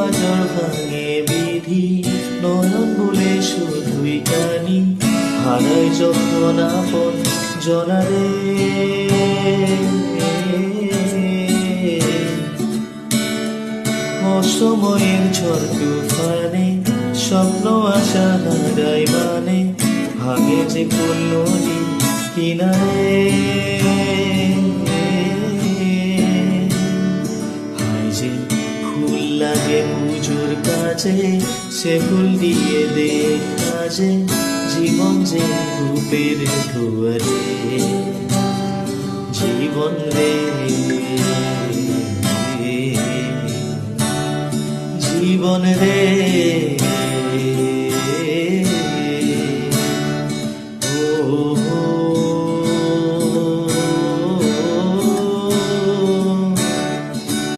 পাজর ভাঙে বিধি, নয়ন বলে শুধুই কানি, হারাই যখন আপন জনারে। অসময়ের ঝড় তুফানে স্বপ্ন আশা হারাই মানে, ভাঙে যে কোন নদী কিনারে। হায় যে ফুল লাগে পুজোর কাছে, সে ফুল দিয়ে দে কাজে, জীবন যে রূপের দুয়ারে। জীবন রে জীবন রে